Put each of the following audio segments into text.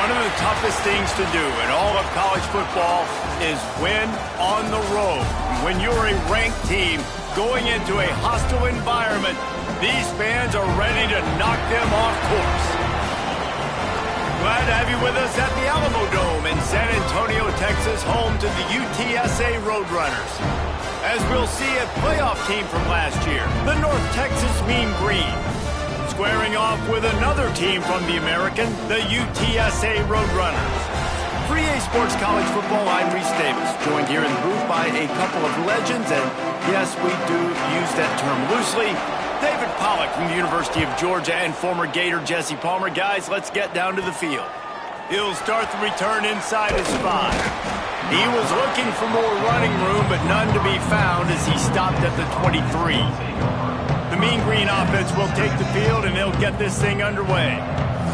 One of the toughest things to do in all of college football is win on the road. When you're a ranked team going into a hostile environment, these fans are ready to knock them off course. Glad to have you with us at the Alamo Dome in San Antonio, Texas, home to the UTSA Roadrunners. As we'll see a playoff team from last year, the North Texas Mean Green, squaring off with another team from the American, the UTSA Roadrunners. For EA Sports College Football, I'm Reese Davis, joined here in the booth by a couple of legends, and yes, we do use that term loosely. David Pollack from the University of Georgia and former Gator Jesse Palmer. Guys, let's get down to the field. He'll start the return inside his 5. He was looking for more running room, but none to be found as he stopped at the 23. The Mean Green offense will take the field, and they'll get this thing underway.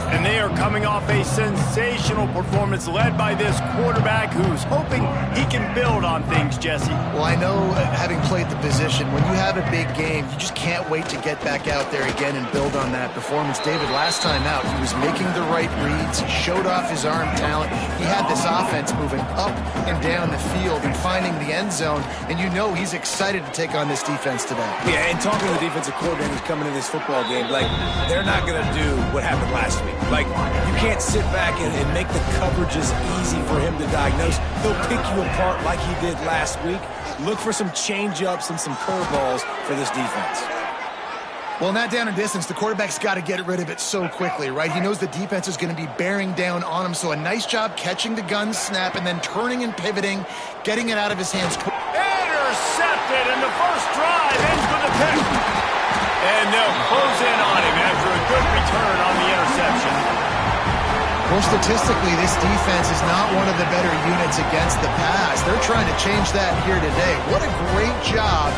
And they are coming off a sensational performance led by this quarterback who's hoping he can build on things, Jesse. Well, I know, having played the position, when you have a big game, you just can't wait to get back out there again and build on that performance. David, last time out, he was making the right reads. He showed off his arm talent. He had this offense moving up and down the field and finding the end zone. And you know he's excited to take on this defense today. Yeah, and talking to the defensive coordinators coming in this football game, like, they're not going to do what happened last week. Like, you can't sit back and make the coverages easy for him to diagnose. He'll pick you apart like he did last week. Look for some change-ups and some curveballs for this defense. Well, in that down and distance, the quarterback's got to get rid of it so quickly, right? He knows the defense is going to be bearing down on him, so a nice job catching the gun snap and then turning and pivoting, getting it out of his hands. Intercepted, and the first drive ends with a pick. And they'll close in on him after a good return on the interception. Well, statistically, this defense is not one of the better units against the pass. They're trying to change that here today. What a great job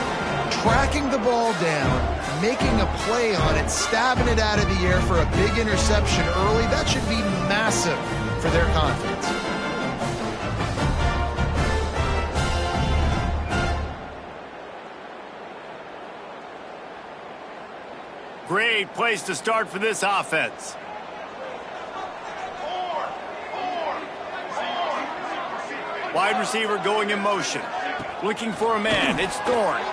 tracking the ball down, making a play on it, stabbing it out of the air for a big interception early. That should be massive for their confidence. Great place to start for this offense. Wide receiver going in motion. Looking for a man. It's Thorne.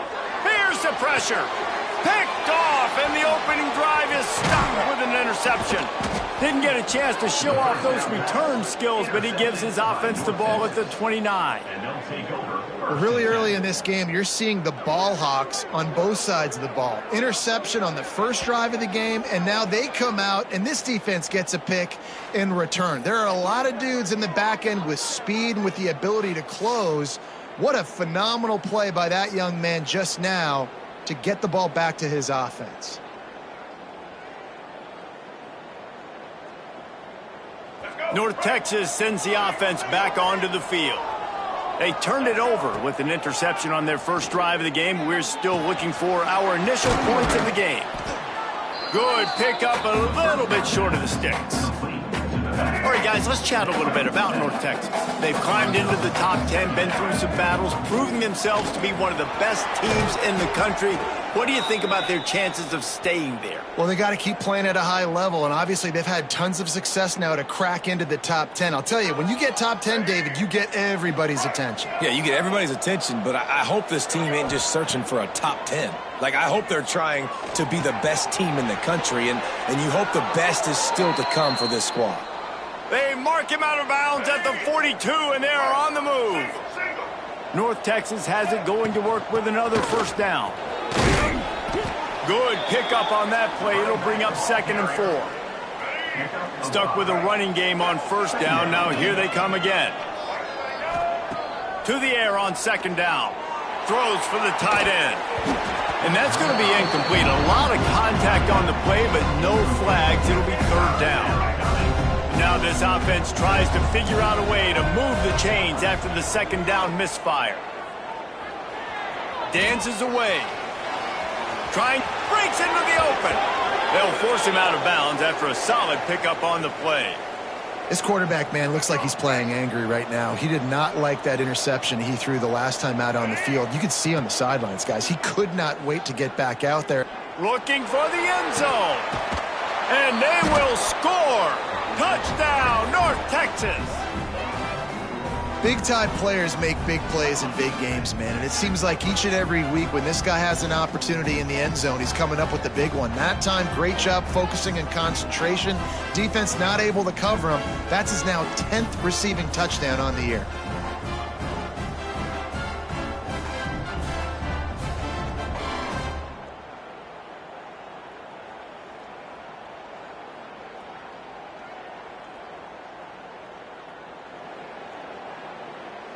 Here's the pressure. Picked off, and the opening drive is stuck with an interception. Didn't get a chance to show off those return skills, but he gives his offense the ball at the 29. Really early in this game, you're seeing the ball hawks on both sides of the ball. Interception on the first drive of the game, and now they come out, and this defense gets a pick in return. There are a lot of dudes in the back end with speed and with the ability to close. What a phenomenal play by that young man just now to get the ball back to his offense. North Texas sends the offense back onto the field. They turned it over with an interception on their first drive of the game. We're still looking for our initial points of the game. Good pickup, a little bit short of the sticks. All right, guys, let's chat a little bit about North Texas. They've climbed into the top 10, been through some battles, proving themselves to be one of the best teams in the country. What do you think about their chances of staying there? Well, they got to keep playing at a high level, and obviously they've had tons of success now to crack into the top 10. I'll tell you, when you get top 10, David, you get everybody's attention. Yeah, you get everybody's attention, but I hope this team ain't just searching for a top 10. Like, I hope they're trying to be the best team in the country, and you hope the best is still to come for this squad. They mark him out of bounds at the 42, and they are on the move. North Texas has it going to work with another first down. Good pickup on that play. It'll bring up 2nd and 4. Stuck with a running game on first down. Now here they come again. To the air on 2nd down. Throws for the tight end. And that's going to be incomplete. A lot of contact on the play, but no flags. It'll be 3rd down. Now this offense tries to figure out a way to move the chains after the 2nd down misfire. Dances away. Breaks into the open. They'll force him out of bounds after a solid pickup on the play. This quarterback, man, looks like he's playing angry right now. He did not like that interception he threw the last time out on the field. You could see on the sidelines, guys. He could not wait to get back out there. Looking for the end zone. And they will score. Touchdown, North Texas! Big-time players make big plays in big games, man. And it seems like each and every week when this guy has an opportunity in the end zone, he's coming up with the big one. That time, great job focusing and concentration. Defense not able to cover him. That's his now 10th receiving touchdown on the year.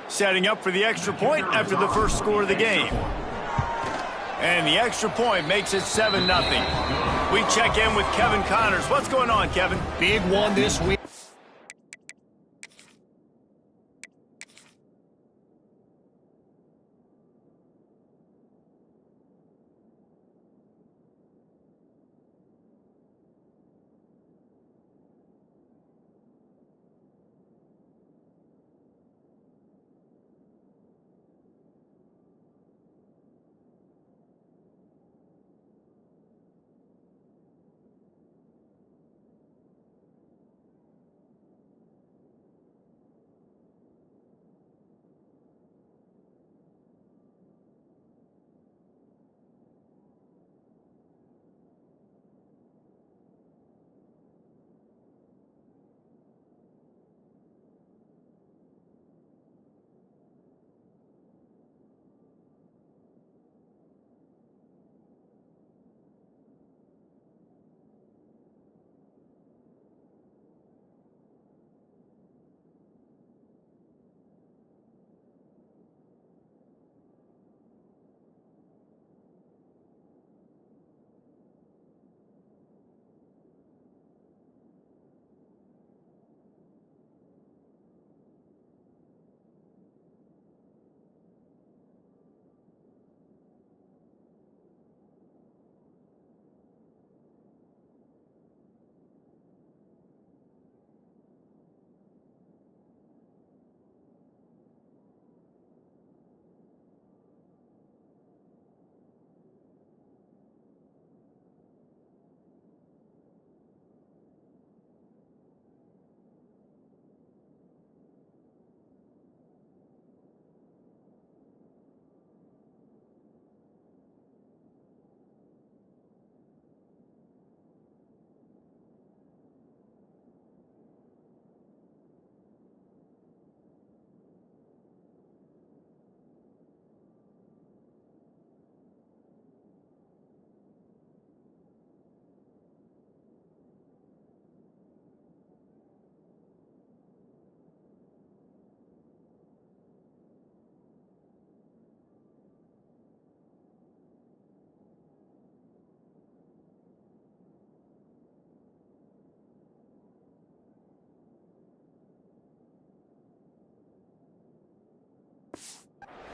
Setting up for the extra point after the first score of the game. And the extra point makes it 7-0. We check in with Kevin Connors. What's going on, Kevin? Big one this week.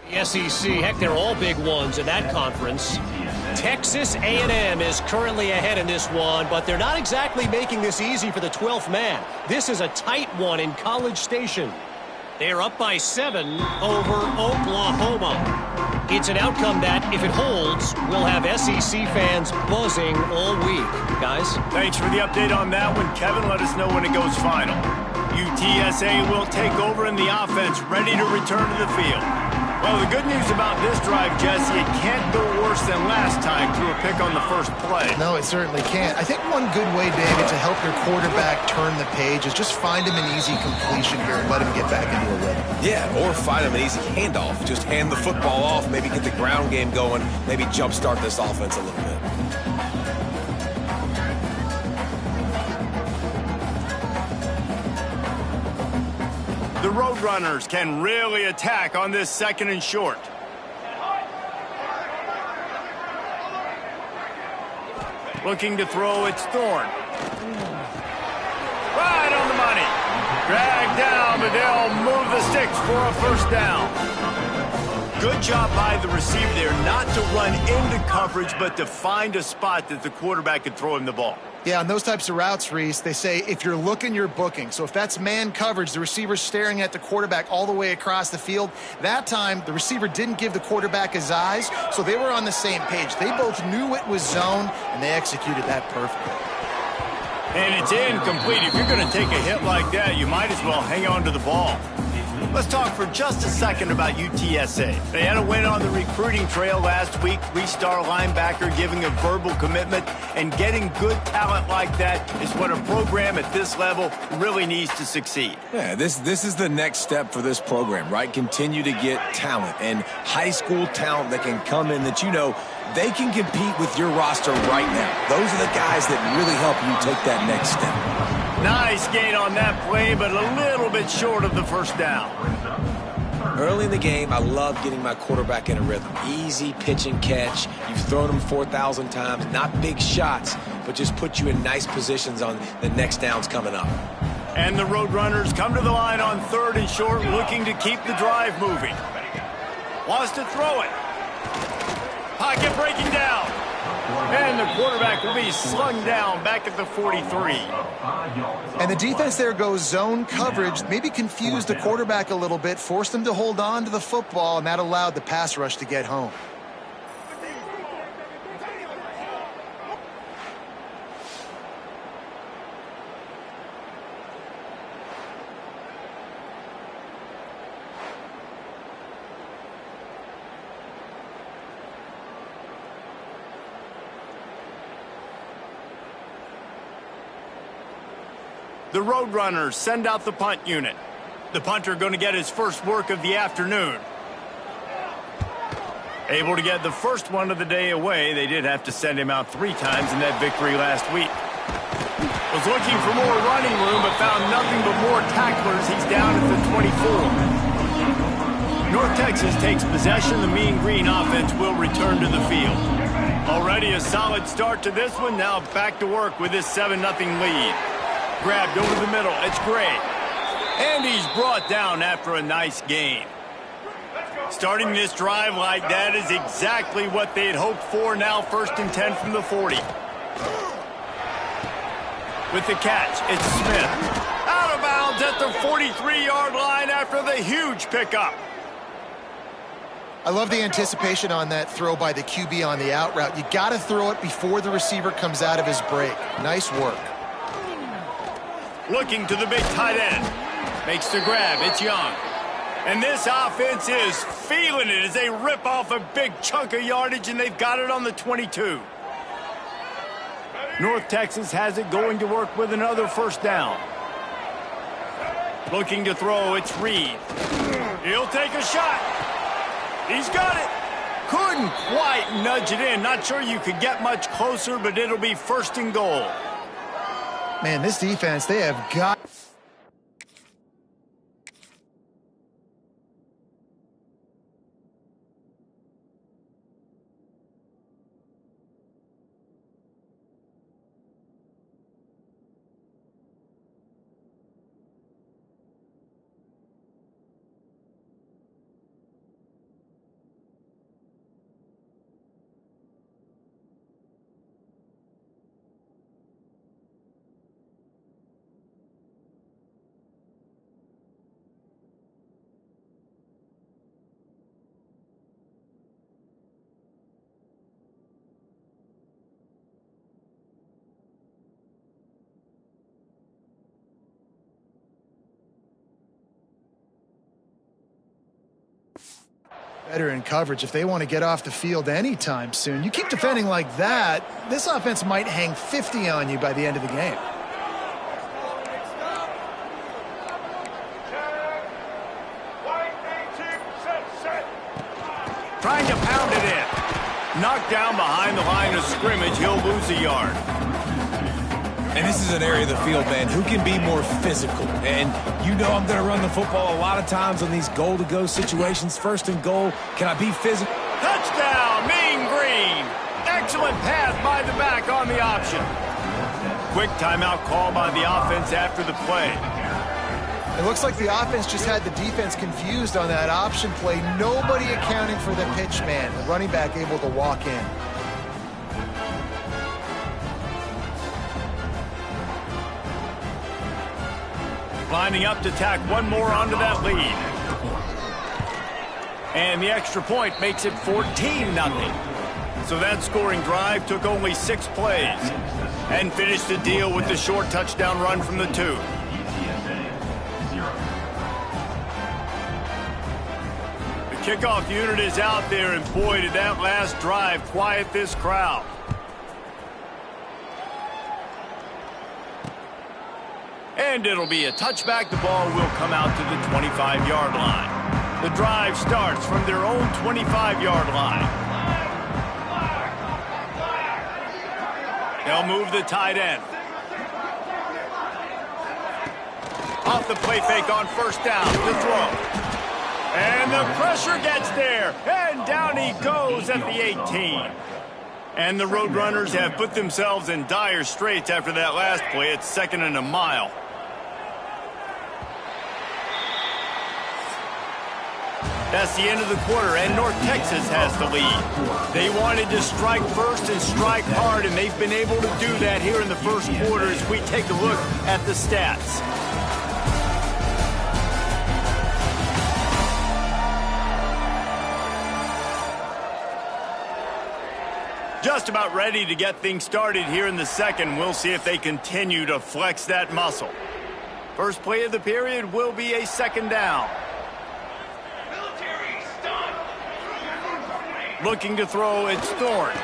The SEC, heck, they're all big ones in that conference. Texas A&M is currently ahead in this one, but they're not exactly making this easy for the 12th man. This is a tight one in College Station. They're up by 7 over Oklahoma. It's an outcome that, if it holds, will have SEC fans buzzing all week. Guys? Thanks for the update on that one, Kevin. Let us know when it goes final. UTSA will take over in the offense, ready to return to the field. Well, the good news about this drive, Jesse, it can't go worse than last time through a pick on the first play. No, it certainly can't. I think one good way, David, to help your quarterback turn the page is just find him an easy completion here and let him get back into a rhythm. Yeah, or find him an easy handoff. Just hand the football off, maybe get the ground game going, maybe jumpstart this offense a little bit. The Roadrunners can really attack on this 2nd and short. Looking to throw, it's Thorne. Right on the money. Dragged down, but they'll move the sticks for a first down. Good job by the receiver there not to run into coverage, but to find a spot that the quarterback could throw him the ball. Yeah, on those types of routes, Reese, they say if you're looking, you're booking. So if that's man coverage, the receiver's staring at the quarterback all the way across the field. That time, the receiver didn't give the quarterback his eyes, so they were on the same page. They both knew it was zone, and they executed that perfectly. And it's incomplete. If you're going to take a hit like that, you might as well hang on to the ball. Let's talk for just a second about UTSA. They had a win on the recruiting trail last week. Three-star linebacker giving a verbal commitment, and getting good talent like that is what a program at this level really needs to succeed. Yeah, this is the next step for this program, right? Continue to get talent and high school talent that can come in that they can compete with your roster right now. Those are the guys that really help you take that next step. Nice gain on that play, but a little bit short of the first down. Early in the game, I love getting my quarterback in a rhythm. Easy pitch and catch. You've thrown them 4,000 times. Not big shots, but just put you in nice positions on the next downs coming up. And the Roadrunners come to the line on 3rd and short, looking to keep the drive moving. Wants to throw it. Pocket breaking down. And the quarterback will be slung down back at the 43. And the defense there goes zone coverage, maybe confused the quarterback a little bit, forced him to hold on to the football, and that allowed the pass rush to get home. The Roadrunners send out the punt unit. The punter going to get his first work of the afternoon. Able to get the first one of the day away. They did have to send him out 3 times in that victory last week. Was looking for more running room, but found nothing but more tacklers. He's down at the 24. North Texas takes possession. The Mean Green offense will return to the field. Already a solid start to this one. Now back to work with this 7-0 lead. Grabbed over the middle. It's Gray. And he's brought down after a nice gain. Starting this drive like that is exactly what they had hoped for. Now 1st and 10 from the 40. With the catch, it's Smith. Out of bounds at the 43-yard line after the huge pickup. I love the anticipation on that throw by the QB on the out route. You got to throw it before the receiver comes out of his break. Nice work. Looking to the big tight end. Makes the grab. It's Young. And this offense is feeling it as they rip off a big chunk of yardage, and they've got it on the 22. North Texas has it, going to work with another first down. Looking to throw. It's Reed. He'll take a shot. He's got it. Couldn't quite nudge it in. Not sure you could get much closer, but it'll be 1st and goal. Man, this defense, they have got... better in coverage if they want to get off the field anytime soon. You keep defending like that, this offense might hang 50 on you by the end of the game. Trying to pound it in. Knocked down behind the line of scrimmage. He'll lose a yard. And this is an area of the field, man, who can be more physical. And I'm going to run the football a lot of times on these goal-to-go situations. 1st and goal. Can I be physical? Touchdown, Mean Green. Excellent pass by the back on the option. Quick timeout call by the offense after the play. It looks like the offense just had the defense confused on that option play. Nobody accounting for the pitch man. The running back able to walk in. Lining up to tack one more onto that lead. And the extra point makes it 14-0. So that scoring drive took only 6 plays. and finish the deal with the short touchdown run from the 2. The kickoff unit is out there, and boy, did that last drive quiet this crowd. And it'll be a touchback. The ball will come out to the 25-yard line. The drive starts from their own 25-yard line. They'll move the tight end. Off the play fake on first down to throw. And the pressure gets there. And down he goes at the 18. And the Roadrunners have put themselves in dire straits after that last play. It's 2nd and a mile. That's the end of the quarter, and North Texas has the lead. They wanted to strike first and strike hard, and they've been able to do that here in the first quarter as we take a look at the stats. Just about ready to get things started here in the second. We'll see if they continue to flex that muscle. First play of the period will be a 2nd down. Looking to throw, it's Thorne.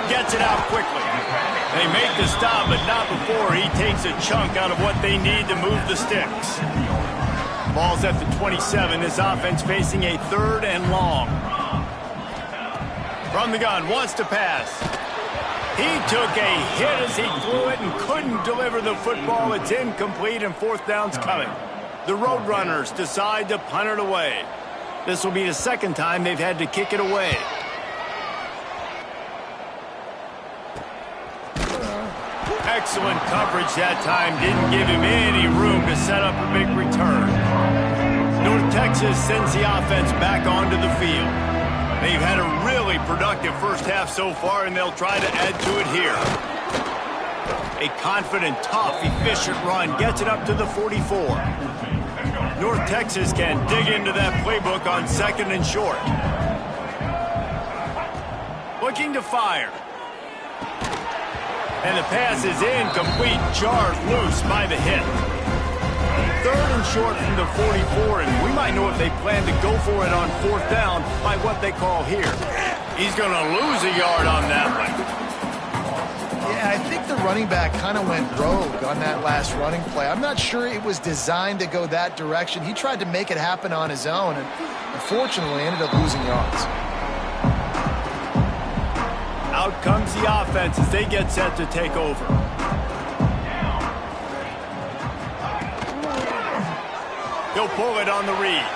Gets it out quickly. They make the stop, but not before he takes a chunk out of what they need to move the sticks. Ball's at the 27. This offense facing a 3rd and long. From the gun, wants to pass. He took a hit as he threw it and couldn't deliver the football. It's incomplete, and 4th down's coming. The Roadrunners decide to punt it away. This will be the 2nd time they've had to kick it away. Excellent coverage that time. Didn't give him any room to set up a big return. North Texas sends the offense back onto the field. They've had a really productive first half so far, and they'll try to add to it here. A confident, tough, efficient run gets it up to the 44. North Texas can dig into that playbook on 2nd and short. Looking to fire. And the pass is incomplete, jarred loose by the hit. 3rd and short from the 44, and we might know if they plan to go for it on 4th down by what they call here. He's going to lose a yard on that one. Yeah, I think the running back kind of went rogue on that last running play. I'm not sure it was designed to go that direction. He tried to make it happen on his own, and unfortunately ended up losing yards. Out comes the offense as they get set to take over. He'll pull it on the read.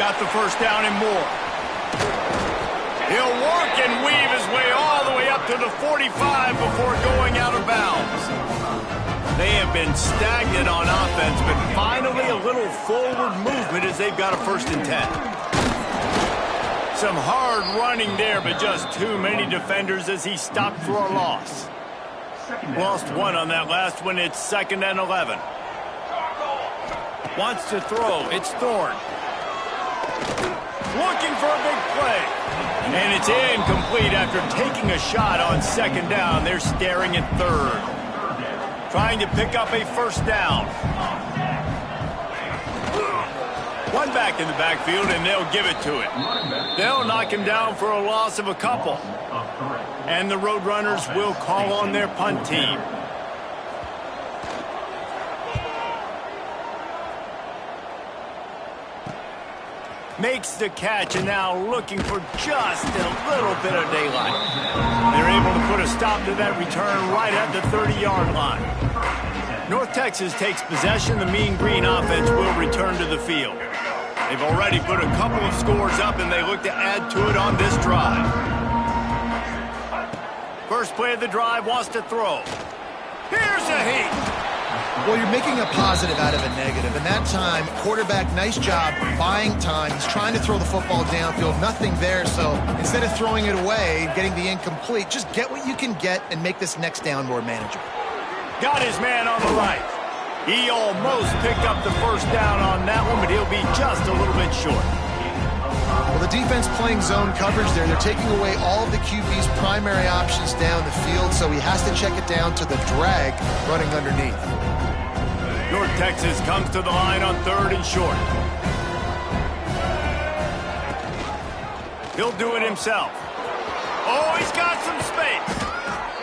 Got the first down and more. He'll work and weave his way all the way up to the 45 before going out of bounds. They have been stagnant on offense, but finally a little forward movement as they've got a 1st and 10. Some hard running there, but just too many defenders as he stopped for a loss. Lost 1 on that last one. It's 2nd and 11. Wants to throw. It's Thorne. Looking for a big play. And it's incomplete after taking a shot on 2nd down. They're staring at 3rd. Trying to pick up a 1st down. One back in the backfield, and they'll give it to it. They'll knock him down for a loss of a couple. And the Roadrunners will call on their punt team. Makes the catch, and now looking for just a little bit of daylight. They're able to put a stop to that return right at the 30-yard line. North Texas takes possession. The Mean Green offense will return to the field. They've already put a couple of scores up, and they look to add to it on this drive. First play of the drive, wants to throw. Here's a heat. Well, you're making a positive out of a negative. And that time, quarterback, nice job buying time. He's trying to throw the football downfield. Nothing there. So instead of throwing it away, getting the incomplete, just get what you can get and make this next down more manageable. Got his man on the right. He almost picked up the 1st down on that one, but he'll be just a little bit short. Well, the defense playing zone coverage there. They're taking away all of the QB's primary options down the field, so he has to check it down to the drag running underneath. North Texas comes to the line on 3rd and short. He'll do it himself. Oh, he's got some space.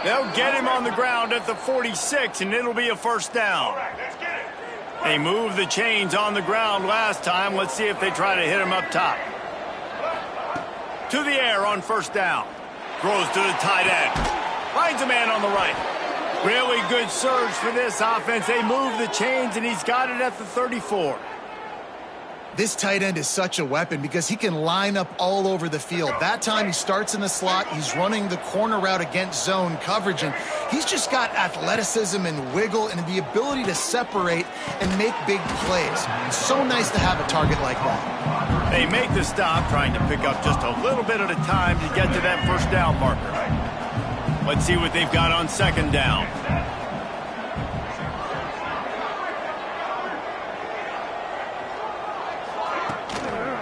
They'll get him on the ground at the 46, and it'll be a first down. They moved the chains on the ground last time. Let's see if they try to hit him up top. To the air on first down. Throws to the tight end. Finds a man on the right. Really good surge for this offense. They move the chains, and he's got it at the 34. This tight end is such a weapon because he can line up all over the field. That time he starts in the slot. He's running the corner route against zone coverage, and he's just got athleticism and wiggle and the ability to separate and make big plays. It's so nice to have a target like that. They make the stop, trying to pick up just a little bit at a time to get to that first down marker. Let's see what they've got on 2nd down.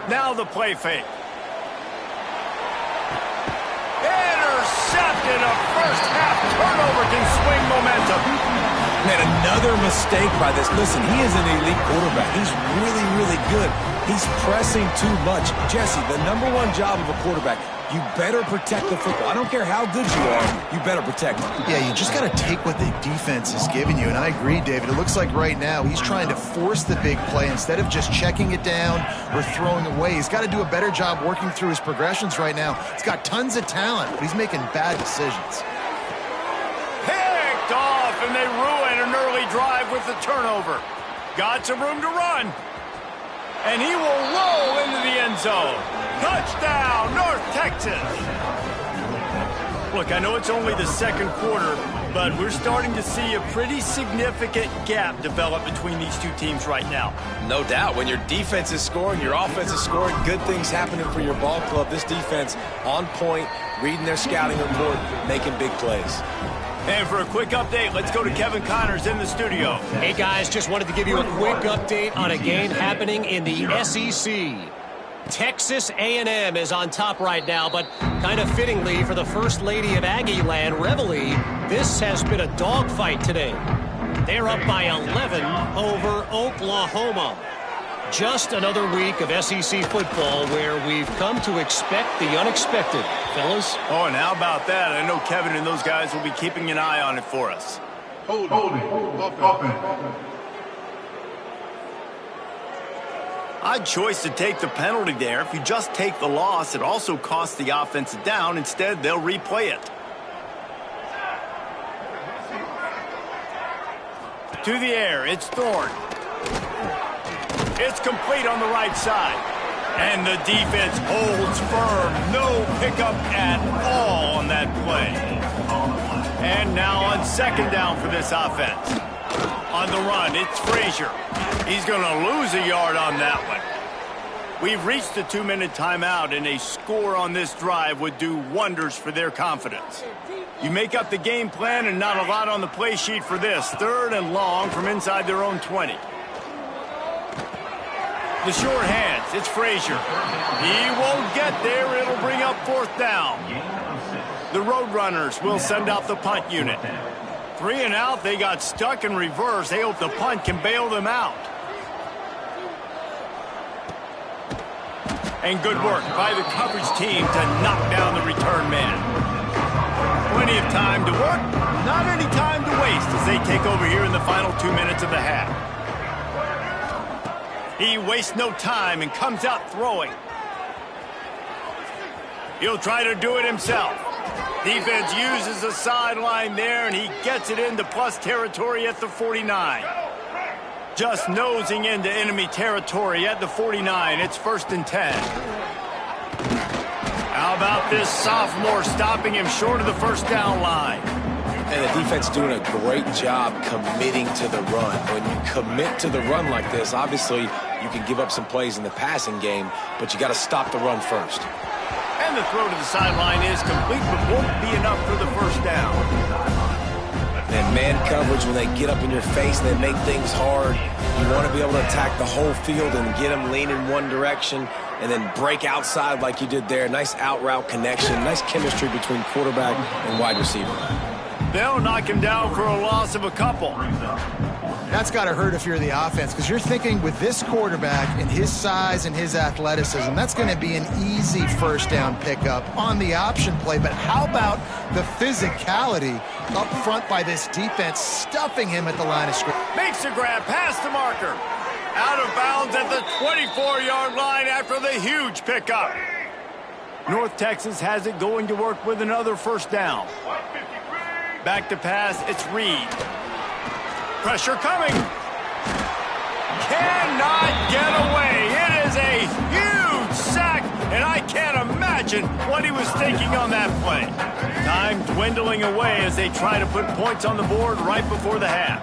Now the play fake. Intercepted. A first half turnover can swing momentum. Man, another mistake by this. Listen, he is an elite quarterback. He's really, really good. He's pressing too much. Jesse, the #1 job of a quarterback, you better protect the football. I don't care how good you are, you better protect it. Yeah, you just got to take what the defense is giving you, and I agree, David. It looks like right now he's trying to force the big play instead of just checking it down or throwing away. He's got to do a better job working through his progressions right now. He's got tons of talent, but he's making bad decisions. Picked off, and they ruin an early drive with the turnover. Got some room to run. And he will roll into the end zone. Touchdown, North Texas. Look, I know it's only the 2nd quarter, but we're starting to see a pretty significant gap develop between these two teams right now. No doubt. When your defense is scoring, your offense is scoring, good things happening for your ball club. This defense on point, reading their scouting report, making big plays. And for a quick update, let's go to Kevin Connors in the studio. Hey, guys, just wanted to give you a quick update on a game happening in the SEC. Texas A&M is on top right now, but kind of fittingly for the First Lady of Aggie Land, Reveille, this has been a dogfight today. They're up by 11 over Oklahoma. Just another week of SEC football where we've come to expect the unexpected, fellas. Oh, and how about that? I know Kevin and those guys will be keeping an eye on it for us. Holding. Odd choice to take the penalty there. If you just take the loss, it also costs the offense a down. Instead, they'll replay it. To the air, it's Thorne. It's complete on the right side. And the defense holds firm. No pickup at all on that play. And now on 2nd down for this offense. On the run, it's Frazier. He's going to lose a yard on that one. We've reached the 2-minute timeout, and a score on this drive would do wonders for their confidence. You make up the game plan and not a lot on the play sheet for this. 3rd and long from inside their own 20. The short hands, it's Frazier. He won't get there. It'll bring up 4th down. The Roadrunners will send out the punt unit. 3 and out, they got stuck in reverse. They hope the punt can bail them out. And good work by the coverage team to knock down the return man. Plenty of time to work, not any time to waste as they take over here in the final 2 minutes of the half. He wastes no time and comes out throwing. He'll try to do it himself. Defense uses a sideline there, and he gets it into plus territory at the 49. Just nosing into enemy territory at the 49. It's 1st and 10. How about this sophomore stopping him short of the first down line? And the defense doing a great job committing to the run. When you commit to the run like this, obviously you can give up some plays in the passing game, but you got to stop the run first. And the throw to the sideline is complete, but won't be enough for the first down. And man coverage, when they get up in your face, they make things hard. You want to be able to attack the whole field and get them leaning one direction and then break outside like you did there. Nice out-route connection, nice chemistry between quarterback and wide receiver. They'll knock him down for a loss of a couple. That's got to hurt if you're the offense, because you're thinking with this quarterback and his size and his athleticism, that's going to be an easy first down pickup on the option play. But how about the physicality up front by this defense, stuffing him at the line of scrimmage? Makes the grab past the marker. Out of bounds at the 24-yard line after the huge pickup. North Texas has it going to work with another first down. Back to pass, it's Reed. Pressure coming. Cannot get away. It is a huge sack, and I can't imagine what he was thinking on that play. Time dwindling away as they try to put points on the board right before the half.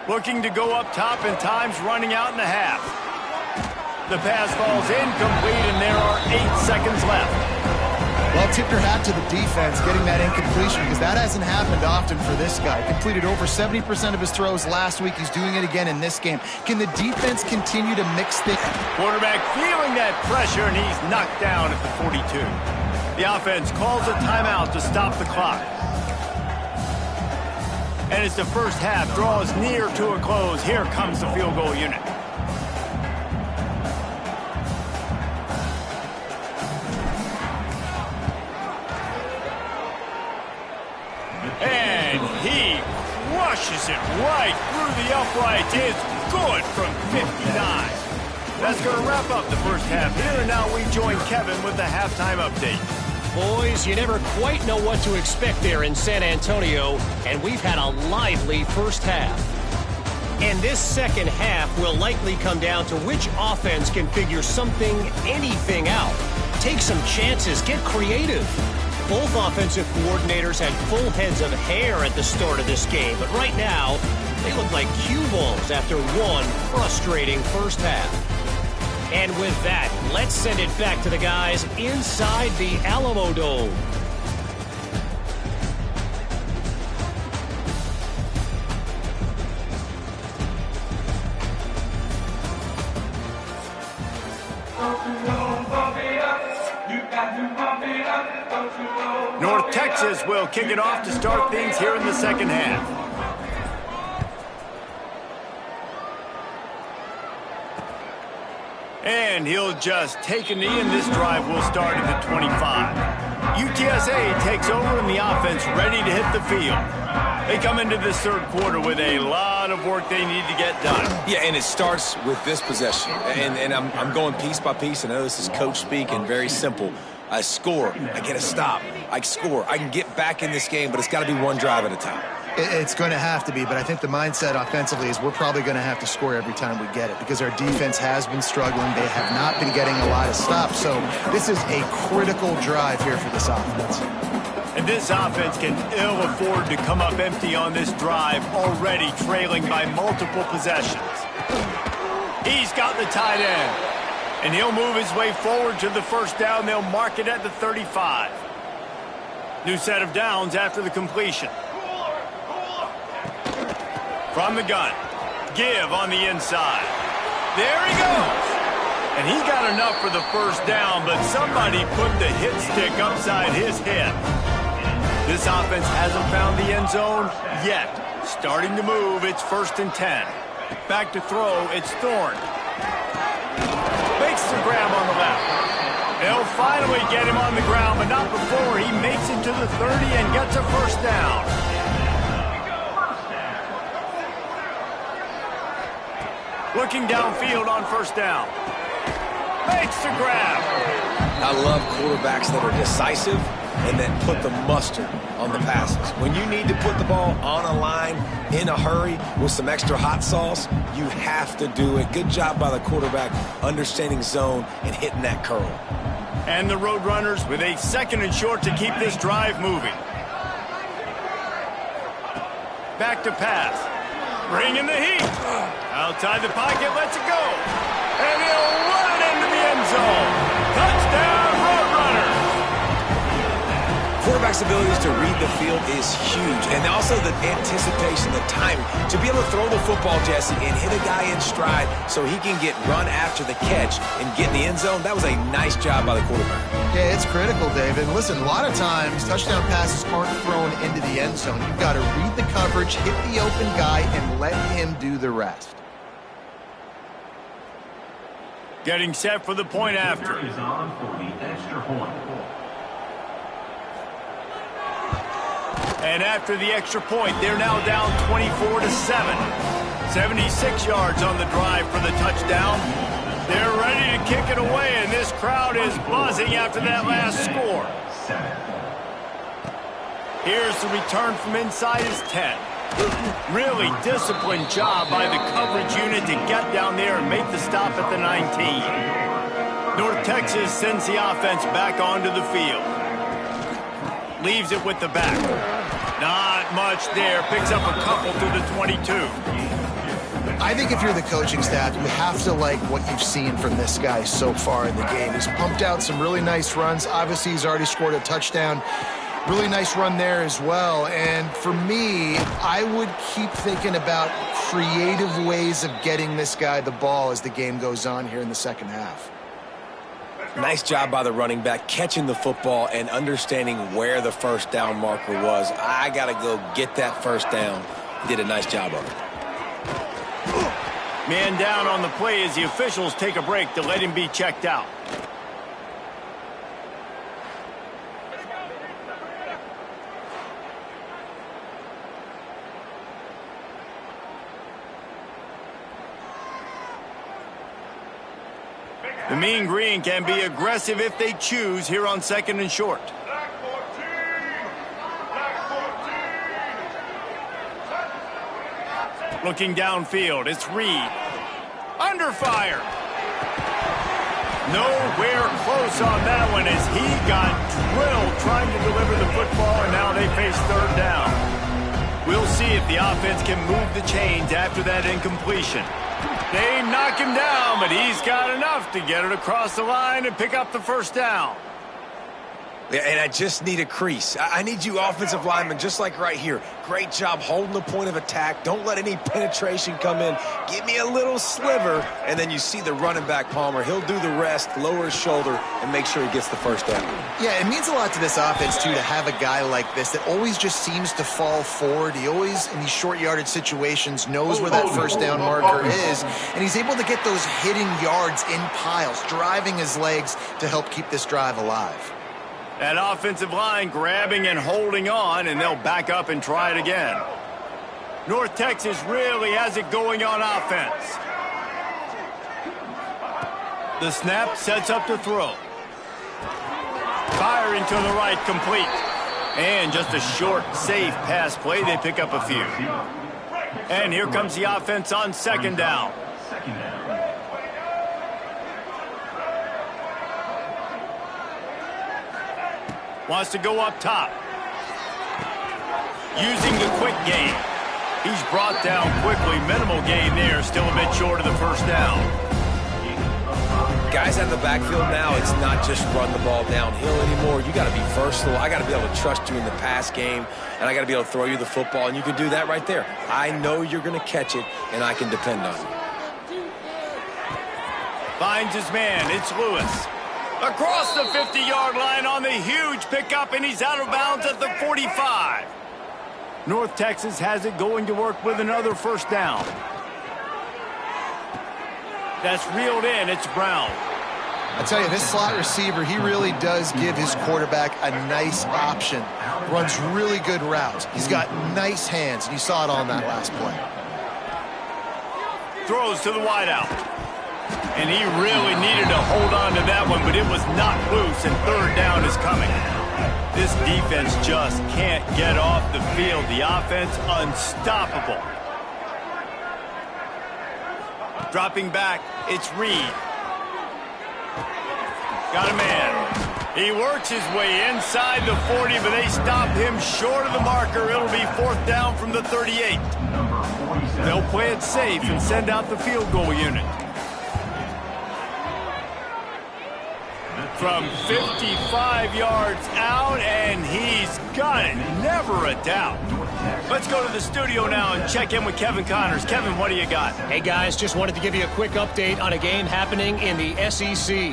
Looking to go up top, and time's running out in the half. The pass falls incomplete, and there are 8 seconds left. Well, tip your hat to the defense getting that incompletion, because that hasn't happened often for this guy. Completed over 70% of his throws last week. He's doing it again in this game. Can the defense continue to mix things? Quarterback feeling that pressure, and he's knocked down at the 42. The offense calls a timeout to stop the clock. And as the first half draws near to a close, here comes the field goal unit. And he crushes it right through the uprights. It's good from 59. That's going to wrap up the first half here, and now we join Kevin with the halftime update. Boys, you never quite know what to expect there in San Antonio, and we've had a lively first half. And this second half will likely come down to which offense can figure something, anything out. Take some chances, get creative. Both offensive coordinators had full heads of hair at the start of this game, but right now, they look like cue balls after one frustrating first half. And with that, let's send it back to the guys inside the Alamo Dome. North Texas will kick it off to start things here in the second half. And he'll just take a knee, and this drive will start at the 25. UTSA takes over, and the offense ready to hit the field. They come into this third quarter with a lot of work they need to get done. Yeah, and it starts with this possession. And I'm going piece by piece. I know this is coach speak and very simple. I score, I get a stop, I score. I can get back in this game, but it's got to be one drive at a time. It's going to have to be, but I think the mindset offensively is we're probably going to have to score every time we get it, because our defense has been struggling. They have not been getting a lot of stops, so this is a critical drive here for this offense. And this offense can ill afford to come up empty on this drive, already trailing by multiple possessions. He's got the tight end. And he'll move his way forward to the first down. They'll mark it at the 35. New set of downs after the completion. From the gun. Give on the inside. There he goes. And he got enough for the first down, but somebody put the hit stick upside his head. This offense hasn't found the end zone yet. Starting to move, it's 1st and 10. Back to throw, it's Thorne. Makes the grab on the left. They'll finally get him on the ground, but not before he makes it to the 30 and gets a first down. Looking downfield on first down. Makes the grab. I love quarterbacks that are decisive and that put the mustard on the passes. When you need to put the ball on a line in a hurry with some extra hot sauce, you have to do it. Good job by the quarterback understanding zone and hitting that curl. And the Roadrunners with a 2nd and short to keep this drive moving. Back to pass. Bringing the heat. Outside the pocket, lets it go. And he'll run it into the end zone. Touchdown, Roadrunners. quarterback's abilities to read the field is huge. And also the anticipation, the timing. To be able to throw the football, Jesse, and hit a guy in stride so he can get run after the catch and get in the end zone, that was a nice job by the quarterback. Yeah, it's critical, David. Listen, a lot of times touchdown passes aren't thrown into the end zone. You've got to read the coverage, hit the open guy, and let him do the rest. Getting set for the point after. And after the extra point, they're now down 24-7. 76 yards on the drive for the touchdown. They're ready to kick it away, and this crowd is buzzing after that last score. Here's the return from inside his 10. Really disciplined job by the coverage unit to get down there and make the stop at the 19. North Texas sends the offense back onto the field. Leaves it with the back. Not much there. Picks up a couple to the 22. I think if you're the coaching staff, you have to like what you've seen from this guy so far in the game. He's pumped out some really nice runs. Obviously, he's already scored a touchdown. Really nice run there as well. And for me, I would keep thinking about creative ways of getting this guy the ball as the game goes on here in the second half. Nice job by the running back, catching the football and understanding where the first down marker was. I got to go get that first down. He did a nice job of it. Man down on the play as the officials take a break to let him be checked out. The Mean Green can be aggressive if they choose here on 2nd and short. Looking downfield, it's Reed. Under fire. Nowhere close on that one as he got drilled trying to deliver the football, and now they face 3rd down. We'll see if the offense can move the chains after that incompletion. They knock him down, but he's got enough to get it across the line and pick up the first down. Yeah, and I just need a crease. I need you offensive linemen, just like right here. Great job holding the point of attack. Don't let any penetration come in. Give me a little sliver, and then you see the running back, Palmer. He'll do the rest, lower his shoulder, and make sure he gets the first down. Yeah, it means a lot to this offense, too, to have a guy like this that always just seems to fall forward. He always, in these short yardage situations, knows where that first down marker is, and he's able to get those hidden yards in piles, driving his legs to help keep this drive alive. That offensive line grabbing and holding on, and they'll back up and try it again. North Texas really has it going on offense. The snap sets up the throw. Firing to the right, complete. And just a short, safe pass play. They pick up a few. And here comes the offense on 2nd down. Wants to go up top. Using the quick game. He's brought down quickly. Minimal gain there. Still a bit short of the first down. Guys at the backfield now, it's not just run the ball downhill anymore. You got to be versatile. I got to be able to trust you in the pass game, and I got to be able to throw you the football, and you can do that right there. I know you're going to catch it, and I can depend on you. Finds his man. It's Lewis. Across the 50-yard line on the huge pickup, and he's out of bounds at the 45. North Texas has it going to work with another first down. That's reeled in. It's Brown. I tell you, this slot receiver, he really does give his quarterback a nice option. Runs really good routes. He's got nice hands, and you saw it on that last play. Throws to the wideout. And he really needed to hold on to that one, but it was knocked loose, and 3rd down is coming. This defense just can't get off the field. The offense unstoppable. Dropping back, it's Reed. Got a man. He works his way inside the 40, but they stop him short of the marker. It'll be 4th down from the 38. They'll play it safe and send out the field goal unit. From 55 yards out, and he's got it. Never a doubt. Let's go to the studio now and check in with Kevin Connors. Kevin, what do you got? Hey, guys, just wanted to give you a quick update on a game happening in the SEC.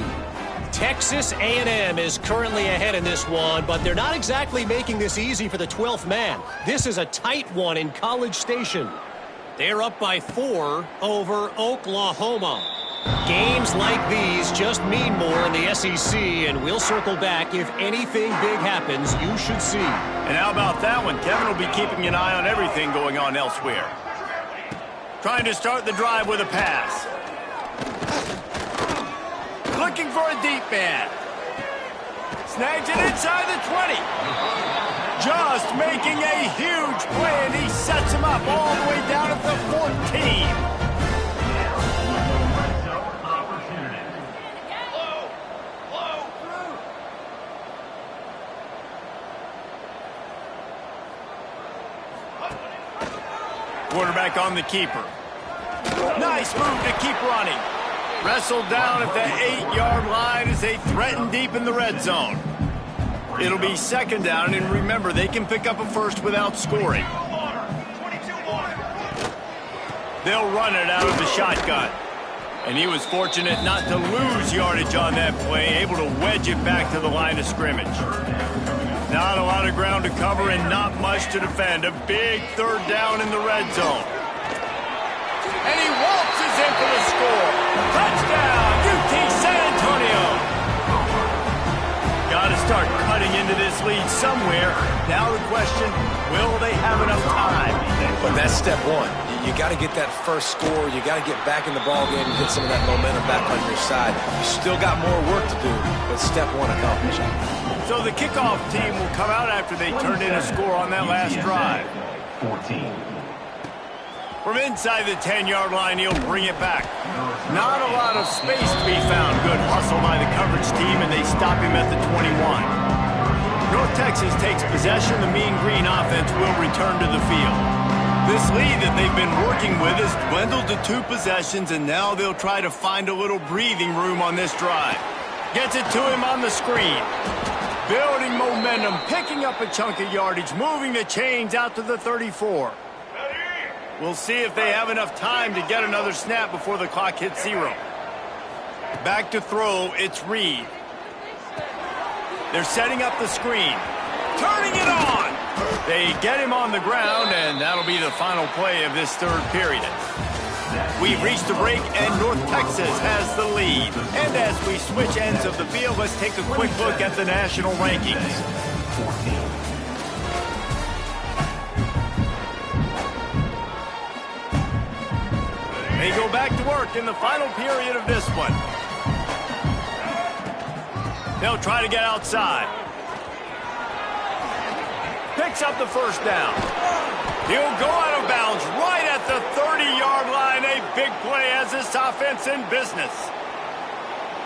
Texas A&M is currently ahead in this one, but they're not exactly making this easy for the 12th man. This is a tight one in College Station. They're up by 4 over Oklahoma. Games like these just mean more in the SEC, and we'll circle back if anything big happens. You should see. And how about that one? Kevin will be keeping an eye on everything going on elsewhere. Trying to start the drive with a pass. Looking for a deep man. Snags it inside the 20. Just making a huge play, and he sets him up all the way down at the 14. Quarterback on the keeper. Nice move to keep running. Wrestled down at the 8-yard line as they threaten deep in the red zone. It'll be second down, and remember, they can pick up a first without scoring. They'll run it out of the shotgun. And he was fortunate not to lose yardage on that play, able to wedge it back to the line of scrimmage. Not a lot of ground to cover and not much to defend. A big third down in the red zone. And he waltzes in for the score. Touchdown, UT San Antonio. Got to start cutting into this lead somewhere. Now the question, will they have enough time? But that's step one. You got to get that first score. You got to get back in the ball game and get some of that momentum back on your side. You still got more work to do, but step one accomplished. So the kickoff team will come out after they turned in a score on that last drive. 14. From inside the 10-yard line, he'll bring it back. Not a lot of space to be found. Good hustle by the coverage team, and they stop him at the 21. North Texas takes possession. The Mean Green offense will return to the field. This lead that they've been working with has dwindled to 2 possessions, and now they'll try to find a little breathing room on this drive. Gets it to him on the screen. Building momentum, picking up a chunk of yardage, moving the chains out to the 34. We'll see if they have enough time to get another snap before the clock hits 0. Back to throw, it's Reed. They're setting up the screen. Turning it on! They get him on the ground, and that'll be the final play of this third period. We've reached the break, and North Texas has the lead. And as we switch ends of the field, let's take a quick look at the national rankings. 14. They go back to work in the final period of this one. They'll try to get outside. Picks up the first down. He'll go out of bounds right at the 30-yard line. A big play as this offense in business.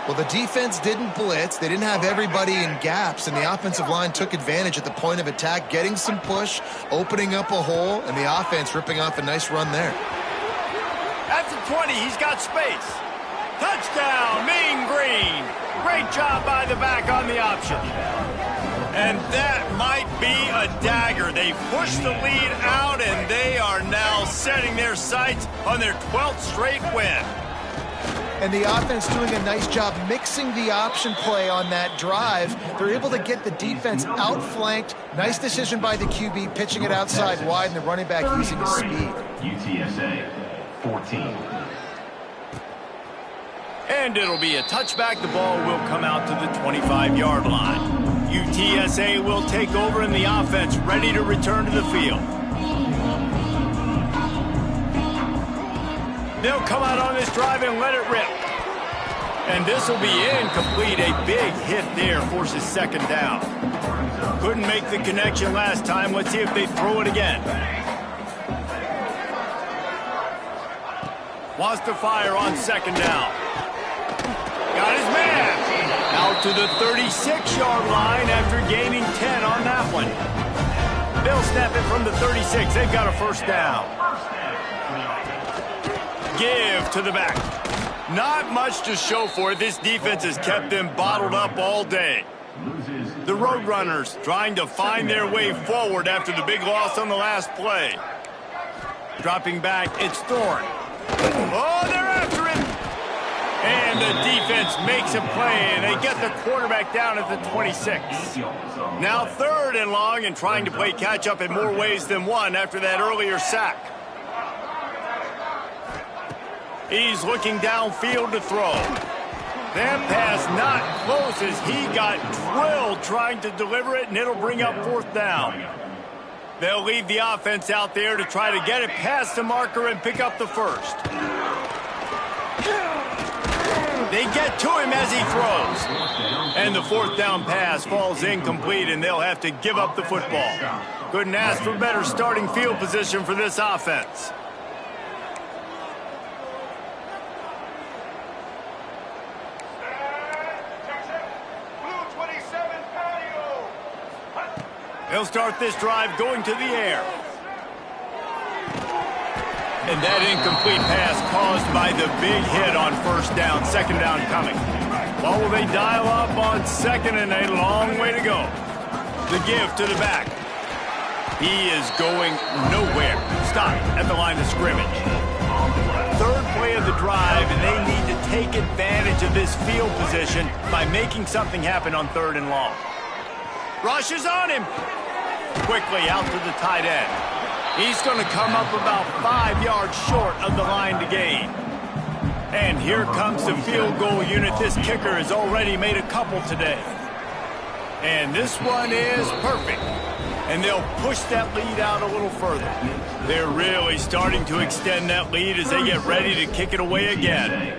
Well, the defense didn't blitz. They didn't have everybody in gaps, and the offensive line took advantage at the point of attack, getting some push, opening up a hole, and the offense ripping off a nice run there. At the 20, he's got space. Touchdown, Mean Green. Great job by the back on the option. And that might be a dagger. They push the lead out, and they are now setting their sights on their 12th straight win. And the offense doing a nice job mixing the option play on that drive. They're able to get the defense outflanked. Nice decision by the QB, pitching it outside wide, and the running back using his speed. UTSA, 14. And it'll be a touchback. The ball will come out to the 25-yard line. UTSA will take over in the offense, ready to return to the field. They'll come out on this drive and let it rip. And this will be incomplete. A big hit there forces second down. Couldn't make the connection last time. Let's see if they throw it again. Wants to fire on second down. Got his man. Out to the 36-yard line after gaining 10 on that one. They'll snap it from the 36. They've got a first down. Give to the back. Not much to show for it. This defense has kept them bottled up all day. The Roadrunners trying to find their way forward after the big loss on the last play. Dropping back, it's Thorne. Oh, they're after him. And the defense makes a play, and they get the quarterback down at the 26. Now 3rd and long, and trying to play catch-up in more ways than one after that earlier sack. He's looking downfield to throw. That pass not close as he got drilled trying to deliver it, and it'll bring up 4th down. They'll leave the offense out there to try to get it past the marker and pick up the 1st. They get to him as he throws. And the 4th down pass falls incomplete, and they'll have to give up the football. Couldn't ask for better starting field position for this offense. They'll start this drive going to the air. And that incomplete pass caused by the big hit on 1st down, 2nd down coming. Well, will they dial up on 2nd, and a long way to go. The give to the back. He is going nowhere. Stop at the line of scrimmage. 3rd play of the drive, and they need to take advantage of this field position by making something happen on 3rd and long. Rush is on him. Quickly out to the tight end. He's going to come up about 5 yards short of the line to gain. And here comes the field goal unit. This kicker has already made a couple today. And this one is perfect. And they'll push that lead out a little further. They're really starting to extend that lead as they get ready to kick it away again.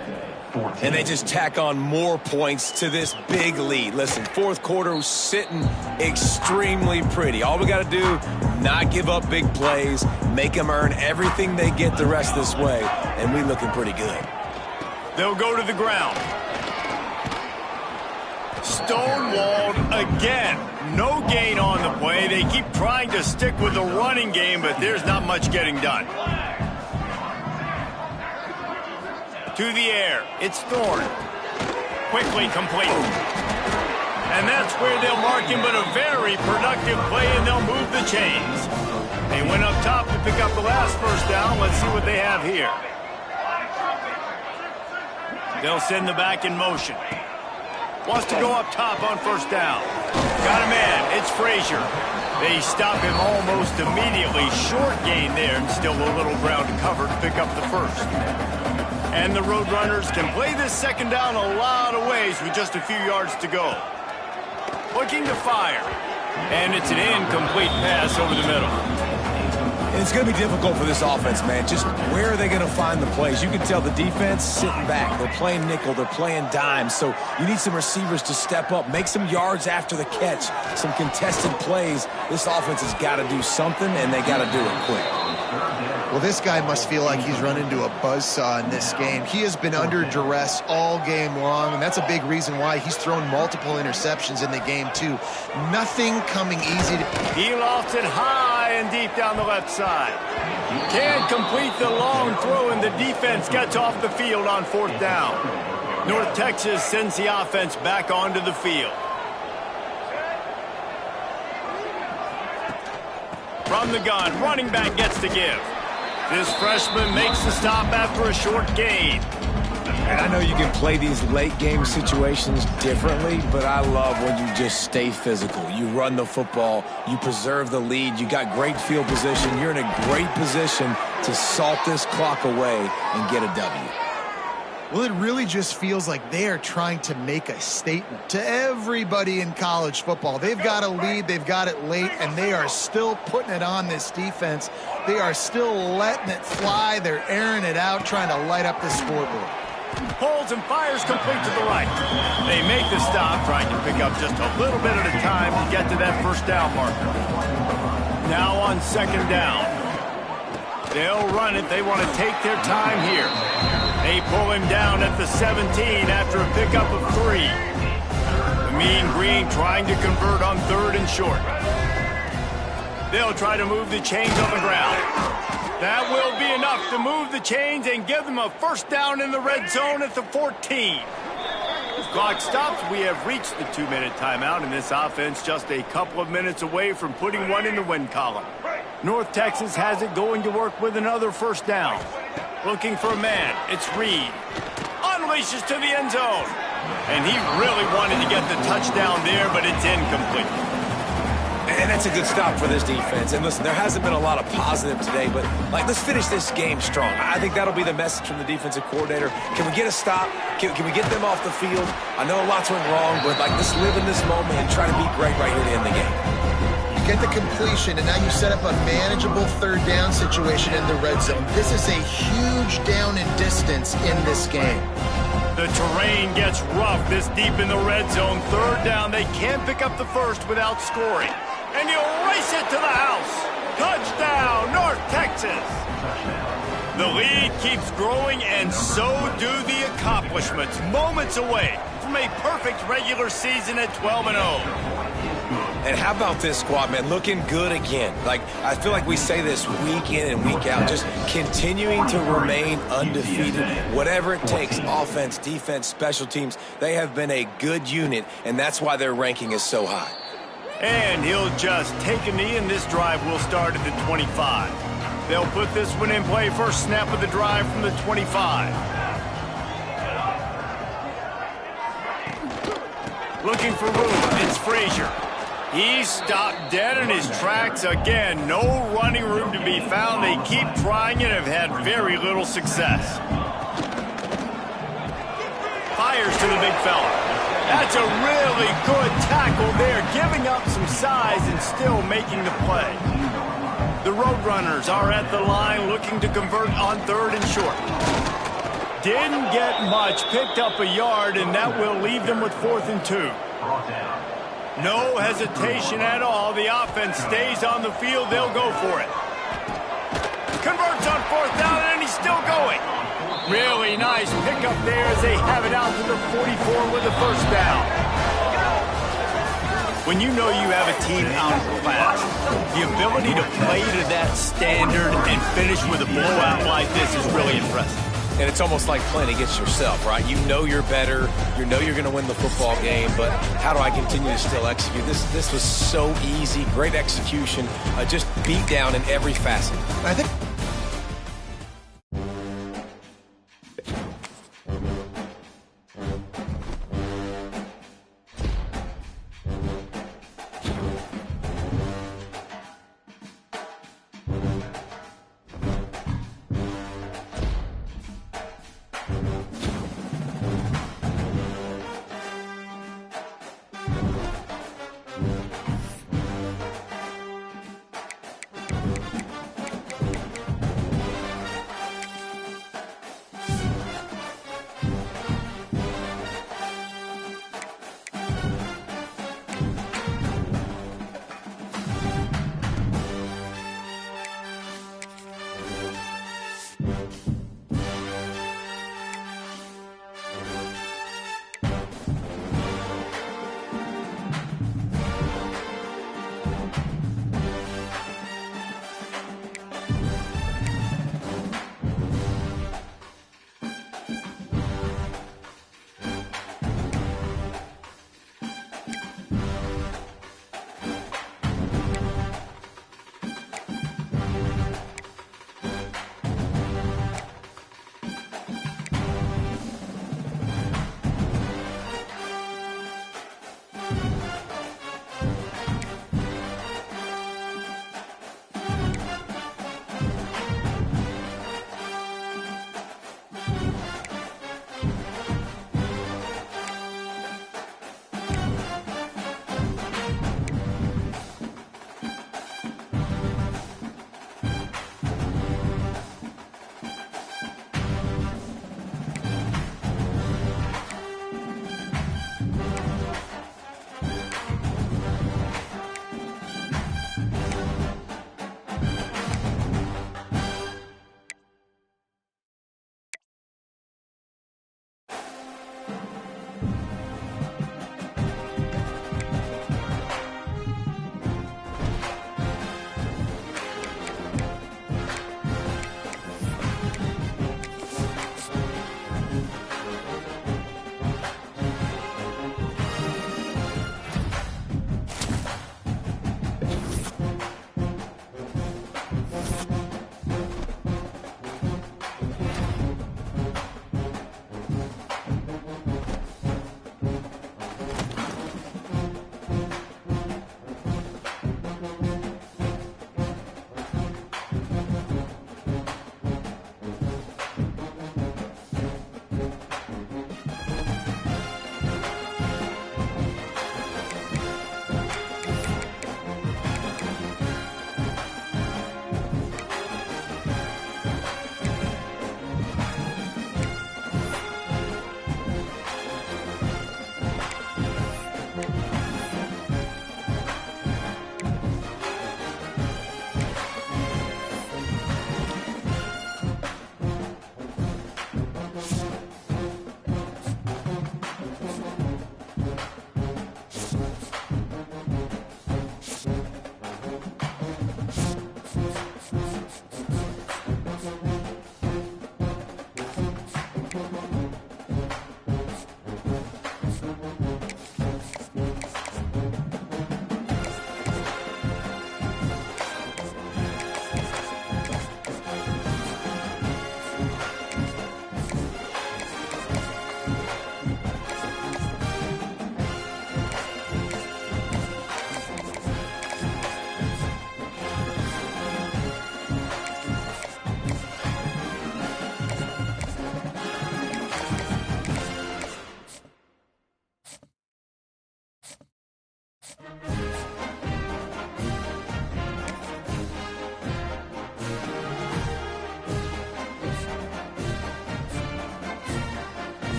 And they just tack on more points to this big lead. Listen, 4th quarter was sitting extremely pretty. All we got to do, not give up big plays, make them earn everything they get the rest this way, and we looking pretty good. They'll go to the ground. Stonewalled again. No gain on the play. They keep trying to stick with the running game, but there's not much getting done. To the air, it's Thorne. Quickly complete. And that's where they'll mark him, but a very productive play, and they'll move the chains. They went up top to pick up the last 1st down. Let's see what they have here. They'll send the back in motion. Wants to go up top on 1st down. Got a man, it's Frazier. They stop him almost immediately. Short gain there, and still a little ground to cover to pick up the 1st. And the Roadrunners can play this 2nd down a lot of ways with just a few yards to go. Looking to fire. And it's an incomplete pass over the middle. And it's going to be difficult for this offense, man. Just where are they going to find the plays? You can tell the defense sitting back. They're playing nickel. They're playing dime. So you need some receivers to step up, make some yards after the catch, some contested plays. This offense has got to do something, and they got to do it quick. Well, this guy must feel like he's run into a buzzsaw in this game. He has been under duress all game long, and that's a big reason why he's thrown multiple interceptions in the game, too. Nothing coming easy. He lofts it high and deep down the left side. Can't complete the long throw, and the defense gets off the field on 4th down. North Texas sends the offense back onto the field. From the gun, running back gets the give. This freshman makes the stop after a short gain. And I know you can play these late game situations differently, but I love when you just stay physical. You run the football, you preserve the lead, you got great field position, you're in a great position to salt this clock away and get a W. Well, it really just feels like they are trying to make a statement to everybody in college football. They've got a lead, they've got it late, and they are still putting it on this defense. They are still letting it fly. They're airing it out, trying to light up the scoreboard. Holds and fires complete to the right. They make the stop, trying to pick up just a little bit at a time to get to that 1st down marker. Now on 2nd down. They'll run it. They want to take their time here. They pull him down at the 17 after a pickup of 3. The Mean Green trying to convert on 3rd and short. They'll try to move the chains on the ground. That will be enough to move the chains and give them a 1st down in the red zone at the 14. clock stops. We have reached the 2-minute timeout, and this offense just a couple of minutes away from putting one in the win column. North Texas has it going to work with another first down. Looking for a man. It's Reed. Unleashes to the end zone. And he really wanted to get the touchdown there, but it's incomplete. And that's a good stop for this defense. And listen, there hasn't been a lot of positive today, but let's finish this game strong. I think that'll be the message from the defensive coordinator. Can we get a stop? Can we get them off the field? I know lots went wrong, but let's live in this moment and try to be great right here to end the game. You get the completion, and now you set up a manageable third down situation in the red zone. This is a huge down in distance in this game. The terrain gets rough this deep in the red zone. Third down, they can't pick up the first without scoring. And he'll race it to the house. Touchdown, North Texas. The lead keeps growing, and so do the accomplishments. Moments away from a perfect regular season at 12-0. And how about this squad, man? Looking good again. I feel like we say this week in and week out, just continuing to remain undefeated. Whatever it takes, offense, defense, special teams, they have been a good unit, and that's why their ranking is so high. And he'll just take a knee, and this drive will start at the 25. They'll put this one in play. First snap of the drive from the 25. Looking for room. It's Frazier. He's stopped dead in his tracks again. No running room to be found. They keep trying and have had very little success. Fires to the big fella. That's a really good tackle there, giving up some size and still making the play. The Roadrunners are at the line looking to convert on third and short. Didn't get much, picked up a yard, and that will leave them with 4th and 2. No hesitation at all. The offense stays on the field. They'll go for it. Converts on 4th down, and he's still going. Really nice pickup there as they have it out to the 44 with the first down. When you know you have a team outclassed, the ability to play to that standard and finish with a blowout like this is really impressive. And it's almost like playing against yourself, right? You know you're better. You know you're going to win the football game, but how do I continue to still execute? This was so easy. Great execution. Just beat down in every facet. I think